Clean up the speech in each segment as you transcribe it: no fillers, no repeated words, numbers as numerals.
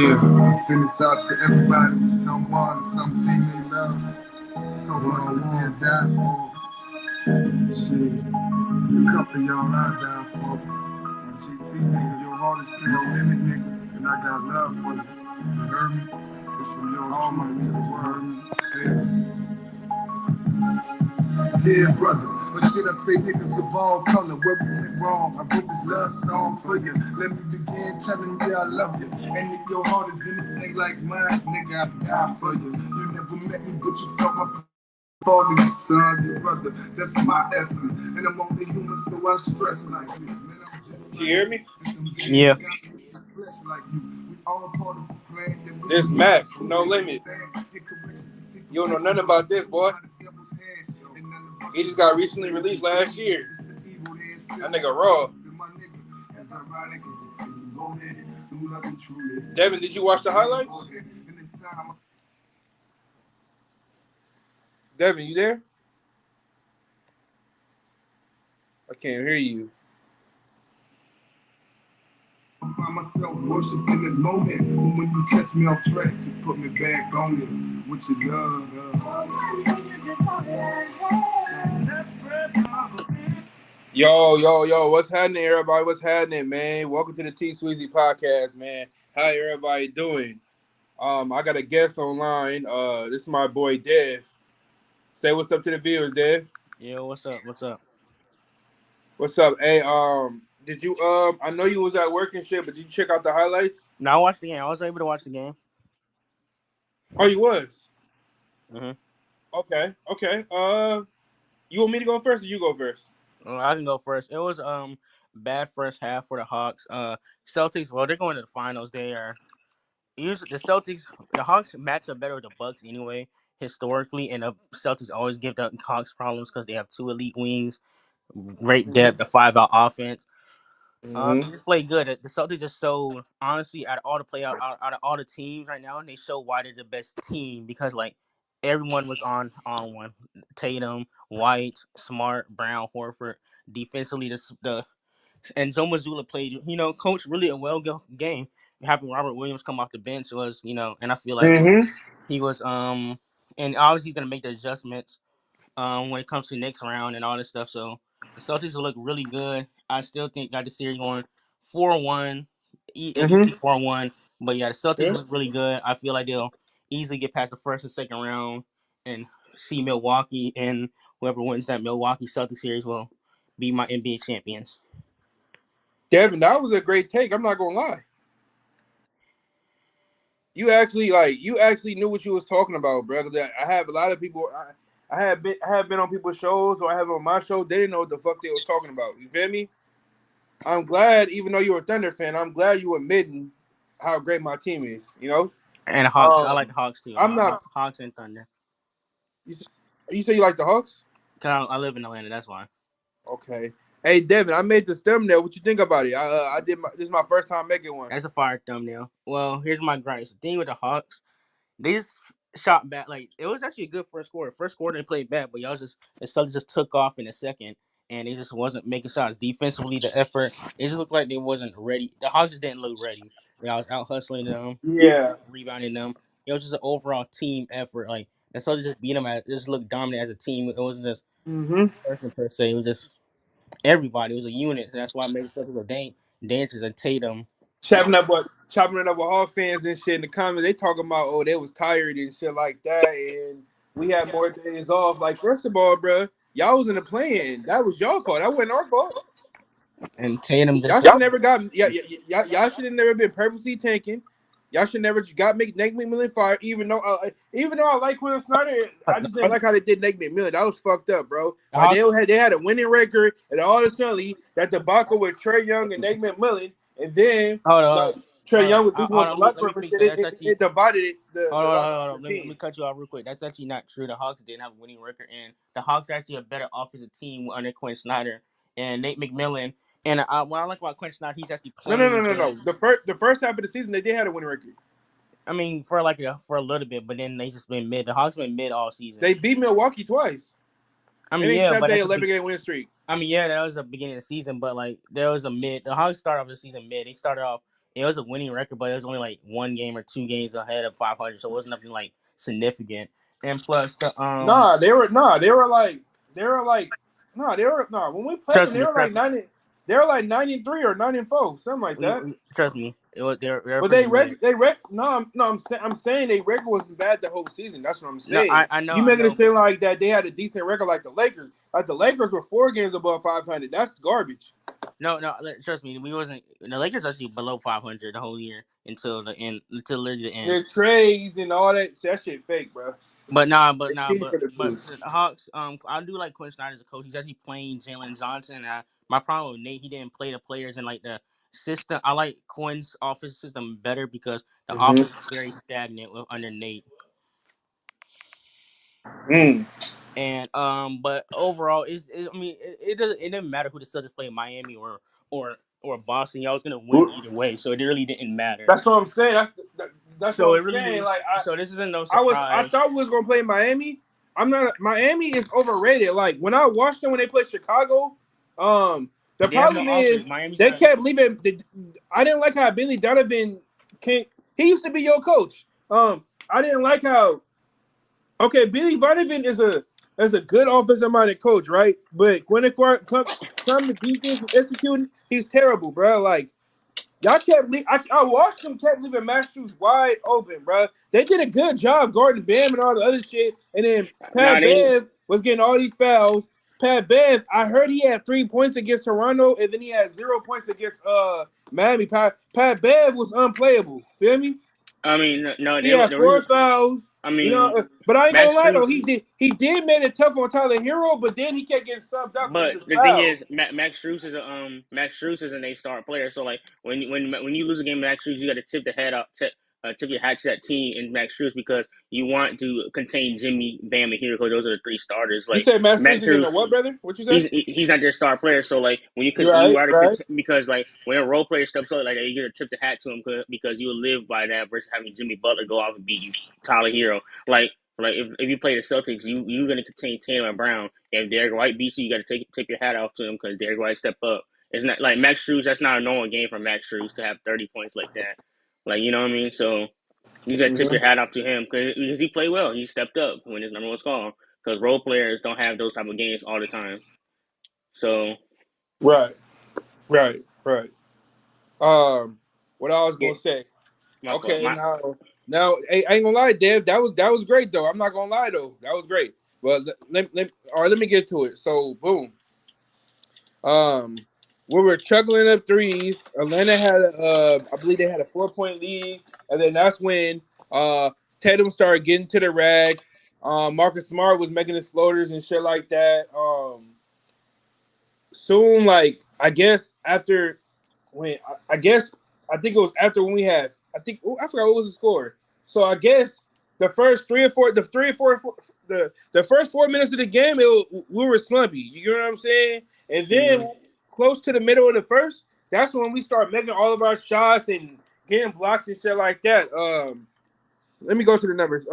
I send this out to everybody with someone or something they love. So much to be die for. Shit, there's a couple of y'all I die for. And GT nigga, your heart is pure limit nigga, and I got love for you. You heard me? It's from your heart to the word. Yeah, brother, but shit I say niggas of all color, where we went wrong. I wrote this love song for you. Let me begin telling you I love you. And if your heart is anything like mine, nigga, I'd die for you. You never met me, but you felt my for me, son, your brother. That's my essence. And I'm only human, so I stress like you. Man, I'm just Can you hear me? Yeah. This Mac, no limit. You don't know nothing about this, boy. He just got recently released last year. That nigga raw. Devin, did you watch the highlights? Devin, you there? I can't hear you. By myself, worshiping the moment. When you catch me off track, just put me back on it. What you love. Yo, what's happening, everybody? What's happening, man? Welcome to the T Sweezy podcast, man. How everybody doing? I got a guest online. This is my boy Dev. Say what's up to the viewers, Dev. Yo, what's up? What's up? What's up? Hey, did you I know you was at work and shit, but did you check out the highlights? No, I watched the game. I was able to watch the game. Oh, you was? Mm-hmm. Okay. You want me to go first or you go first? Well, I can go first. It was bad first half for the Hawks. Celtics. Well, they're going to the finals. They are usually the Celtics. The Hawks match up better with the Bucks anyway, historically, and the Celtics always give the Hawks problems because they have two elite wings, great depth, a 5-out offense. They Mm-hmm. just play good. The Celtics just showed, honestly, out of all the out of all the teams right now, they show why they're the best team because like everyone was on one. Tatum, White, Smart, Brown, Horford. Defensively, the and Zomazula played. Coach really a game. Having Robert Williams come off the bench was, and I feel like Mm-hmm. he was and obviously he's gonna make the adjustments when it comes to next round and all this stuff. So the Celtics will look really good. I still think got the series going 4-1, Mm-hmm. easy 4-1. But yeah, the Celtics Yeah. look really good. I feel like they'll easily get past the first and second round and see Milwaukee, and whoever wins that Milwaukee Celtics series will be my NBA champions. Devin, that was a great take. I'm not gonna lie. You actually knew what you was talking about, bro. That I have a lot of people. I have been on people's shows, or I have on my show. They didn't know what the fuck they was talking about. You feel me? I'm glad, even though you're a Thunder fan, I'm glad you admitting how great my team is. And the Hawks, I like Um, the Hawks too. I'm not. Hawks and Thunder. You, you say you like the Hawks? Cause I live in Atlanta, that's why. Okay. Hey, Devin, I made this thumbnail. What you think about it? I did. This is my first time making one. That's a fire thumbnail. Well, here's my gripes. The thing with the Hawks, they just shot back. Like it was actually a good first quarter. First quarter they played bad, but y'all the Celtics just took off in the second, and they just wasn't making shots defensively. The effort, it just looked like they wasn't ready. The Hawks just didn't look ready. I was out hustling them, Yeah. rebounding them. It was just an overall team effort. Like the Celtics just beat them as just looked dominant as a team. It wasn't just Mm-hmm. person per se. It was just everybody. It was a unit. And that's why I made the Celtics go dangerous and Tatum. Chopping it up with Hawk fans and shit in the comments. They talking about they was tired and shit like that, and we had more days off. Like first of all, bro, y'all was in the play-in. That was y'all fault. That wasn't our fault. And Tatum Y'all just should never got y'all should have never been purposely tanking. Y'all should never got Nate McMillan fired. Even though I like Quinn Snyder, I just didn't like how they did Nate McMillan. That was fucked up, bro. the Like Hawks. they had a winning record, and all of a sudden that debacle with Trey Young and Nate McMillan, and then Hold on, like Trey Young was losing hold on on. the Let locker me room and fix shit. that. It, That's it, actually it divided hold the on, locker hold on. room Let me team. cut you off real quick. That's actually not true. The Hawks didn't have a winning record, and the Hawks are actually a better offensive team under Quinn Snyder and Nate McMillan. And what I like about Quinn Snyder, he's actually No, no, no, playing no, good. no. The first half of the season they did have a winning record. I mean, for a little bit, but then they just been mid. The Hawks been mid all season. They beat Milwaukee twice, I and mean, they yeah, snapped but their that's a 11-game win streak. I mean, yeah, that was the beginning of the season, but like there was a mid. The Hawks started off the season mid. They started off it was a winning record, but it was only like 1 game or 2 games ahead of 500, so it wasn't nothing like significant. And plus the Nah, they were when we played them, trust they me, were like trust me, 90, they were like 93 or 94, something like that. trust me, they're But pretty good. I'm saying they record wasn't bad the whole season. That's what I'm No, saying. You I making it know, seem like that they had a decent record like the Lakers. Like the Lakers were 4 games above 500. That's garbage. no, trust me, we wasn't the Lakers actually below 500 the whole year until the end, until literally the end. Their trades and all that shit fake, bro. But They cheated for the but dudes. the Hawks, I do like Quinn Snyder as a coach. He's actually playing Jalen Johnson. And my problem with Nate, he didn't play the players in like the system. I like Quinn's offense system better because the Mm-hmm. offense is very stagnant under Nate. Mm. And but overall, I mean, it didn't matter who the Celtics play, Miami or or Boston. Y'all was gonna win either way, so it really didn't matter. That's what I'm saying. That's what So I'm it really saying. didn't. Like So this isn't no I surprise. thought we was gonna play Miami. I'm not. Miami is overrated. Like when I watched them when they played Chicago, the They have no problem offense. is Miami's they not. kept leaving. I didn't like how Billy Donovan can't. He used to be your coach. I didn't like how. Okay, Billy Donovan is a good offensive minded coach, right? But when it come to defense and executing, he's terrible, bro. Like y'all kept I watched them kept leaving Max Strus wide open, bro. They did a good job guarding Bam and all the other shit. And then Nah, Pat they. Bev was getting all these fouls. Pat Bev, I heard he had 3 points against Toronto, and then he had 0 points against Miami. Pat Bev was unplayable. Feel me? I mean, no, He they. had The four reason. fouls. I You know, mean, but I ain't gonna Max lie though, Strus. he did make it tough on Tyler Hero, but then he kept getting subbed out because But of his the thing fouls. is, Max Strus is a Max Strus is an A-star player. So like when you lose a game, of Max Strus, you got to tip the head up, tip your hat to that team in Max Strus because you want to contain Jimmy, Bam, and Hero because those are the three starters. You Like said Matt Strus Max is in Strus, the what, brother? What you say? he's not their star player. So like when you You're you right, are to right. because like when a role player steps up like that, you got to tip the hat to him because you'll live by that versus having Jimmy Butler go off and beat you, Tyler Hero. Like if you play the Celtics, you're gonna contain Tatum and Brown. If Derek White beats you, you got to take your hat off to him because Derek White stepped up. It's not like Max Strus. That's not a normal game for Max Strus to have 30 points like that. Like you know what I mean. So you got to tip your Mm-hmm. hat off to him because he played well. He stepped up when his number was called. Because role players don't have those type of games all the time. So Right, right. Um, what I was yeah, gonna say. my fault. Okay, now, hey, I ain't gonna lie, Dev. That was great though. I'm not gonna lie though. That was great. But all right, let me get to it. So, boom. Um, we were chuckling up threes. Atlanta had I believe they had a 4 point lead, and then that's when Tatum started getting to the rack. Marcus Smart was making his floaters and shit like that. Soon, like I guess after when I guess I think it was after when we had I forgot what was the score. So I guess the first the first 4 minutes of the game we were slumpy. You know what I'm saying? And Mm-hmm. then close to the middle of the first, that's when we start making all of our shots and getting blocks and shit like that. Let me go to the numbers.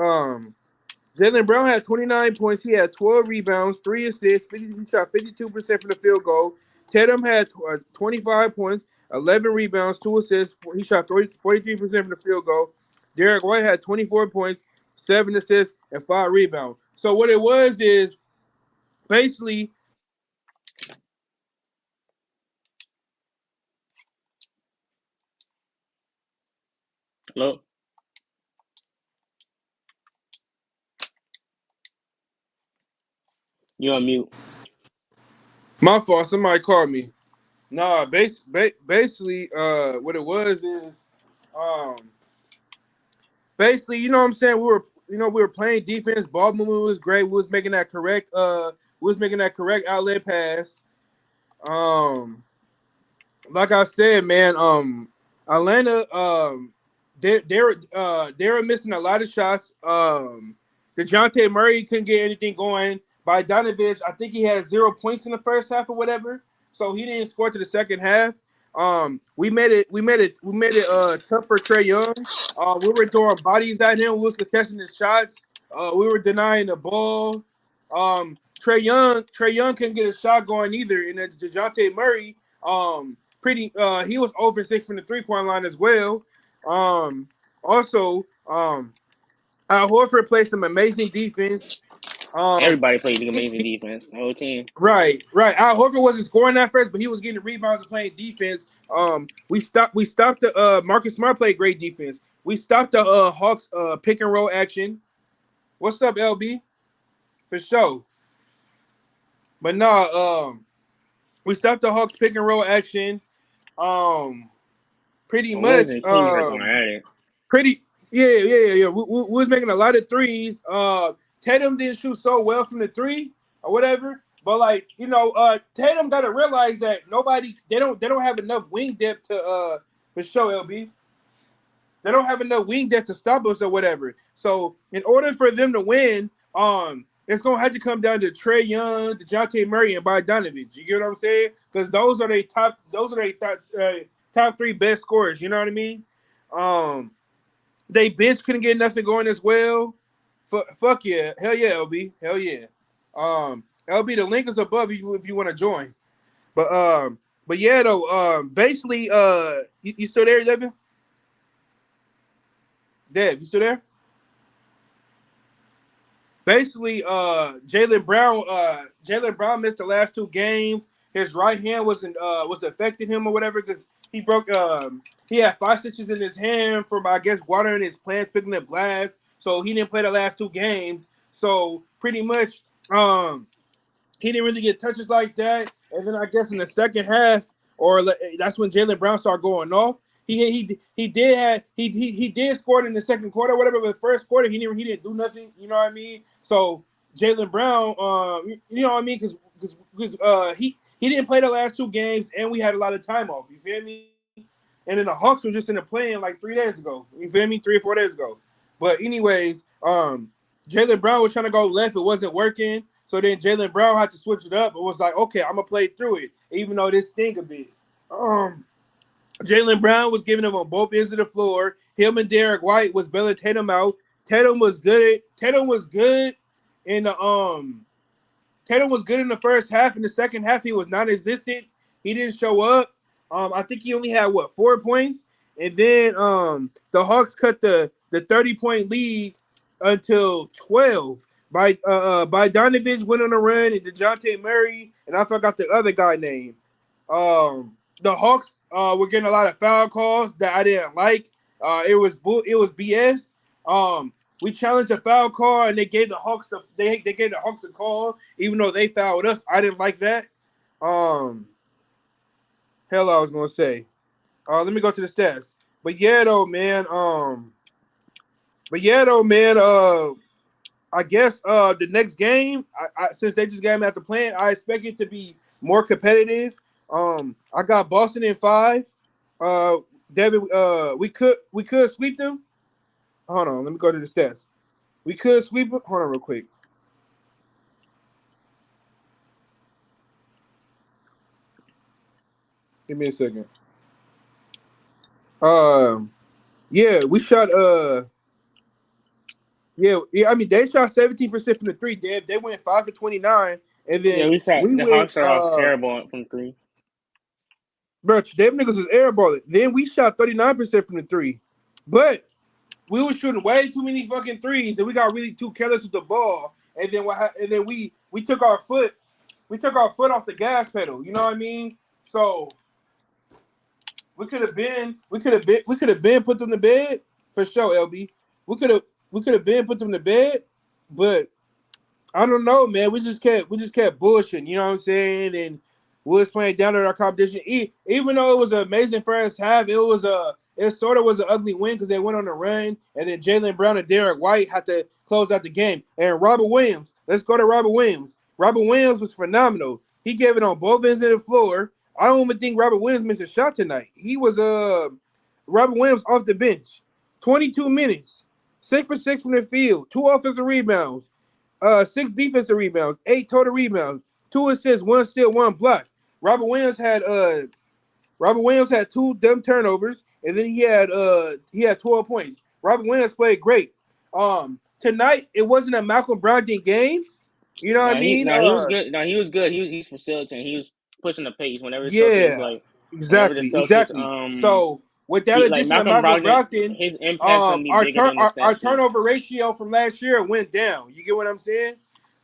Jaylen Brown had 29 points. He had 12 rebounds, 3 assists, he shot 52% from the field goal. Tatum had 25 points, 11 rebounds, 2 assists. He shot 43% from the field goal. Derek White had 24 points, 7 assists, and 5 rebounds. So what it was is basically Hello, you on mute? my fault. Somebody called me. Nah, basically, what it was is, um, basically, you know what I'm saying? We were playing defense. Ball movement was great. We was making that correct outlet pass. Um, like I said, man, Atlanta, they were missing a lot of shots. DeJounte Murray couldn't get anything going. Bogdanovich, I think he had 0 points in the first half or whatever, so he didn't score to the second half. We made it tough for Trey Young. We were throwing bodies at him. We was contesting his shots. We were denying the ball. Trey Young couldn't get a shot going either. And then DeJounte Murray, He was over 6 from the 3-point line as well. Also, Al Horford played some amazing defense. Um, Everybody played the he, amazing defense. The whole team. right. Al Horford wasn't scoring that first, but he was getting rebounds and playing defense. We stopped the Marcus Smart played great defense. We stopped the Hawks pick and roll action. What's up, LB? For sure. But no, we stopped the Hawks pick and roll action. Um, pretty The Wizards much. and Kings are going at it. Pretty. Yeah. We was making a lot of threes. Tatum didn't shoot so well from the three or whatever. But like Tatum got to realize that they don't have enough wing depth to for sure, LB. They don't have enough wing depth to stop us or whatever. So in order for them to win, it's gonna have to come down to Trae Young, DeJounte Murray, and Bogdanovich. You get what I'm saying? Because those are their top three best scorers. You know what I mean? They bench couldn't get nothing going as well. Fuck yeah, hell yeah, LB, hell yeah. LB, the link is above if you want to join. But yeah though, basically, you still there, Devin? Dev, you still there? Basically, Jaylen Brown missed the last 2 games. His right hand was affecting him or whatever because he had 5 stitches in his hand from I guess watering his plants, picking up glass. So he didn't play the last 2 games. So pretty much he didn't really get touches like that. And then I guess in the second half, that's when Jaylen Brown started going off. He did score in the second quarter, whatever. But the first quarter, he didn't do nothing. You know what I mean? So Jaylen Brown, you know what I mean? Because he didn't play the last 2 games, and we had a lot of time off. You feel me? And then the Hawks were just in the play-in like 3 days ago. You feel me? 3 or 4 days ago. But anyways, Jaylen Brown was trying to go left. It wasn't working. So then Jaylen Brown had to switch it up. It was like, okay, I'm gonna play through it, even though this stink a bit. Jaylen Brown was giving him on both ends of the floor. Him and Derek White was bailing Tatum out. Tatum was good in the Tatum was good in the first half. In the second half, he was non-existent. He didn't show up. I think he only had 4 points, and then the Hawks cut the 30-point lead until 12. By Donovich went on a run, and DeJounte Murray, and I forgot the other guy name. The Hawks were getting a lot of foul calls that I didn't like. It was BS. We challenged a foul call, and they gave the Hawks a call, even though they fouled us. I didn't like that. Hell, I was gonna say. Let me go to the stats. But yeah, though, man. I guess the next game, since they just got me out the plan, I expect it to be more competitive. I got Boston in 5. Devin, we could sweep them. Hold on, let me go to the stats. We could sweep them. Hold on, real quick. Give me a second. Yeah, we shot. Yeah. I mean, they shot 17% from the 3. They went 5 for 29, and Yeah, then we the went. Hawks are off terrible from 3. Bro, them niggas was airballing. Then we shot 39% from the 3, but we were shooting way too many fucking threes, and we got really too careless with the ball. And then and then we took our foot off the gas pedal. You know what I mean? So we could have been put them to bed for sure, LB. We could have been put them to bed, but I don't know, man. We just kept bullshitting. You know what I'm saying? And we was playing down at our competition. Even though it was an amazing first half, it sort of was an ugly win because they went on a run, and then Jaylen Brown and Derek White had to close out the game. And Robert Williams, let's go to Robert Williams. Robert Williams was phenomenal. He gave it on both ends of the floor. I don't even think Robert Williams missed a shot tonight. He was Robert Williams off the bench, 22 minutes, 6 for 6 from the field, 2 offensive rebounds. 6 defensive rebounds, 8 total rebounds, 2 assists, 1 steal, 1 block. Robert Williams had 2 dumb turnovers, and then he had 12 points. Robert Williams played great. Tonight it wasn't a Malcolm Brogdon game. You know what I mean? He was good. No, he was good. He's facilitating. He was pushing the pace whenever it felt like. Whenever the Celtics Exactly. So with that he like addition of Malcolm Malcolm Brogdon, Brogdon, his impact gonna be bigger than the our stat sheet. turnover ratio from last year went down. You get what I'm saying?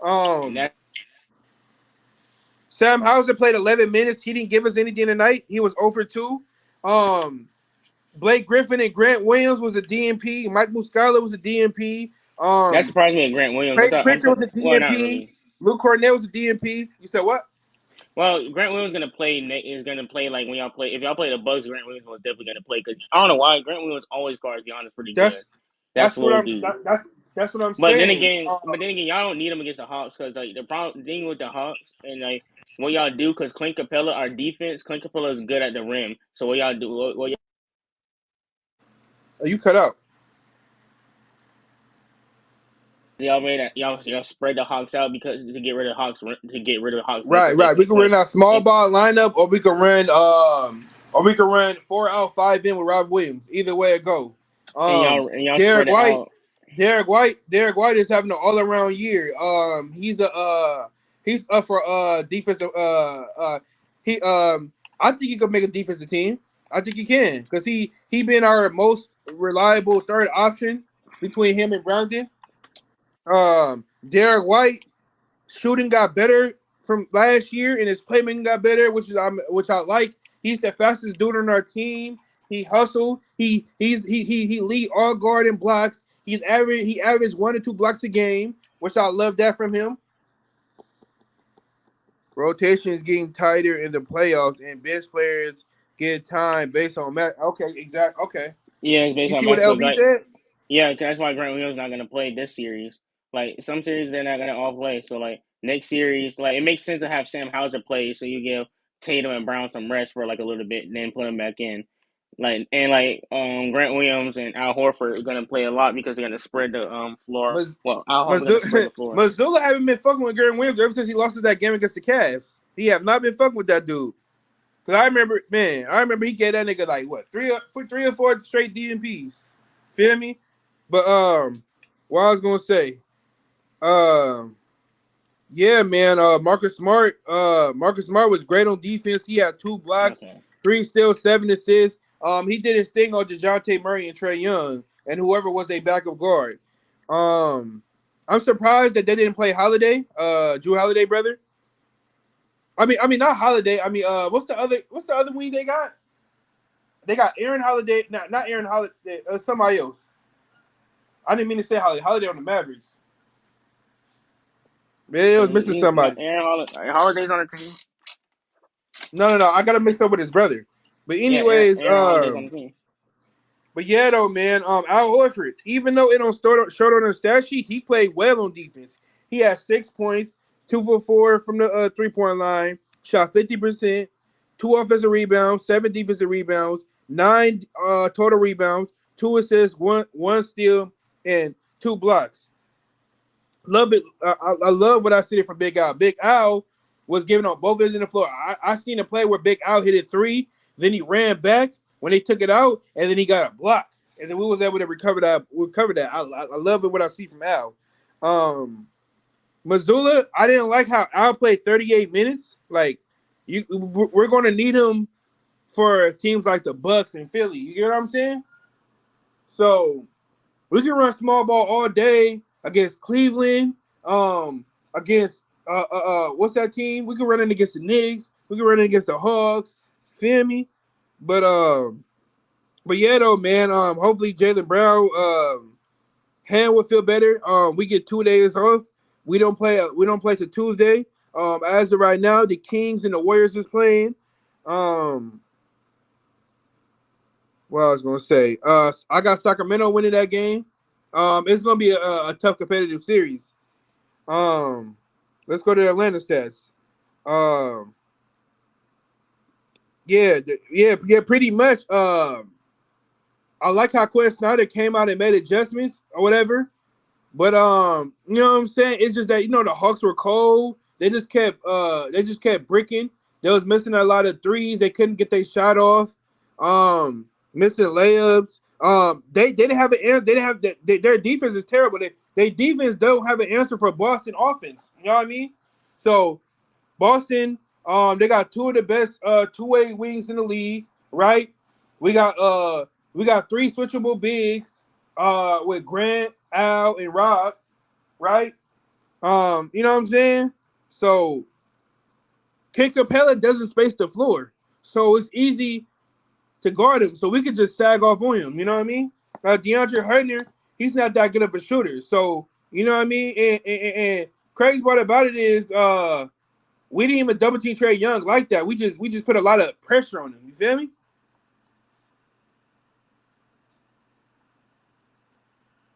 That Sam Hauser played 11 minutes. He didn't give us anything tonight. He was over 2. Blake Griffin and Grant Williams was a DNP. Mike Muscala was a DNP. that surprised me at Grant Williams. Craig Pritchard was a Well, not DNP. really. Luke Cornell was a DNP. You said what? Well, Grant Williams is gonna play like when y'all play. If y'all play the Bucks, Grant Williams was definitely gonna play because I don't know why Grant Williams always guards Giannis pretty good. That's That's that's what little I'm dude. that's what I'm But then saying. again, y'all don't need him against the Hawks because like the thing with the Hawks and like what y'all do because Clint Capella, our defense, Clint Capella is good at the rim. So what y'all do? You cut out. Y'all spread the Hawks out because to get rid of Hawks rim Right. We protection. can run our small And, ball lineup, or we can run 4 out, 5 in with Rob Williams. Either way it go. y'all Derek spread it White, out. Derek White is having an all around year. He's up for defensive. He I think he could make a defensive team. I think he can because he been our most reliable third option between him and Brandon. Derek White shooting got better from last year, and his playmaking got better, which I like. He's the fastest dude on our team. He hustle. He lead all guard and blocks. He averaged 1 to 2 blocks a game, which I love that from him. Rotation is getting tighter in the playoffs, and bench players get time based on match. Okay, exactly. Okay, Yeah, it's you based on see what matchup. LB Like, said? yeah, that's why Grant Williams not gonna play this series. Like some series they're not gonna all play. So like next series, like it makes sense to have Sam Hauser play so you give Tatum and Brown some rest for like a little bit, and then put them back in. Grant Williams and Al Horford are gonna play a lot because they're gonna spread the floor. Maz- Well, Al Horford gonna spread the floor. Mazzulla haven't been fucking with Grant Williams ever since he lost that game against the Cavs. He have not been fucking with that dude. Cause I remember he gave that nigga like what 3 or 4 straight DMPs. Feel me? But what I was gonna say, yeah, man, Marcus Smart was great on defense. He had 2 blocks, Okay. 3 steals, 7 assists. He did his thing on DeJounte Murray and Trae Young and whoever was their backup guard. I'm surprised that they didn't play Holiday, Drew Holiday brother. I mean not Holiday. I mean what's the other wing they got? They got Aaron Holiday, not Aaron Holiday, somebody else. I didn't mean to say Holiday. Holiday on the Mavericks. Man, it was missing somebody. Holiday's on the team. No. I got to mix up with his brother. But Yeah, anyways, Aaron Holiday's on the team. but yeah, though, man, Al Horford, even though it don't show on the stat sheet, he played well on defense. He had 6 points, 2 for 4 from the 3-point line, shot 50%, 2 offensive rebounds, 7 defensive rebounds, 9 total rebounds, 2 assists, one steal, and 2 blocks. Love it. I love what I see from Big Al. Big Al was giving on both ends of the floor. I seen a play where Big Al hit it 3, then he ran back when they took it out, and then he got a block, and then we was able to recover that. I love it what I see from Al. Mazzulla, I didn't like how Al played 38 minutes. Like we're going to need him for teams like the Bucks and Philly. You get what I'm saying? So we can run small ball all day against Cleveland. Against what's that team? We can run it against the Knicks. We can run it against the Hawks. Feel me? But yeah, though, man. Hopefully Jaylen Brown hand will feel better. We get 2 days off. We don't play till Tuesday. As of right now, the Kings and the Warriors is playing. What I was gonna say, I got Sacramento winning that game. It's gonna be a tough competitive series. Let's go to the Atlanta stats. Yeah, pretty much. I like how Quest Snyder came out and made adjustments or whatever. But you know what I'm saying? It's just that the Hawks were cold. They just kept bricking. They was missing a lot of threes. They couldn't get their shot off. Missing layups. They didn't have an answer. They didn't have their defense is terrible. Their defense don't have an answer for Boston offense. You know what I mean? So Boston They got two of the best two-way wings in the league, right? We got three switchable bigs with Grant, Al, and Rob, right? You know what I'm saying? So King Capella doesn't space the floor. So it's easy to guard him. So we could just sag off on him. You know what I mean? DeAndre Hunter, he's not that good of a shooter. So, you know what I mean? And crazy part about it is we didn't even double team Trae Young like that. We just put a lot of pressure on him. You feel me?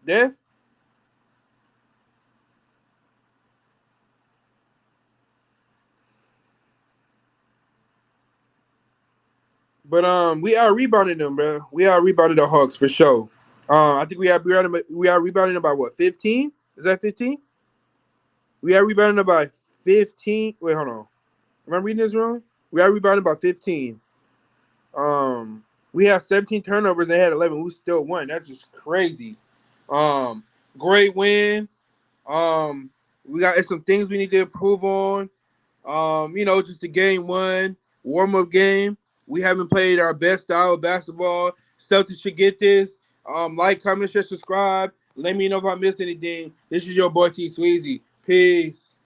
Dev? But we out rebounding them, bro. We out rebounding the Hawks for sure. I think we are rebounding about what, 15? Is that 15? We are rebounding about 15. Wait, hold on. Am I reading this wrong? We are rebounding about 15. We have 17 turnovers and they had 11. We still won. That's just crazy. Um, Great win. We got some things we need to improve on. Just the game one, warm-up game. We haven't played our best style of basketball. Celtics should get this. Like, comment, share, subscribe. Let me know if I missed anything. This is your boy T Sweezy. Peace.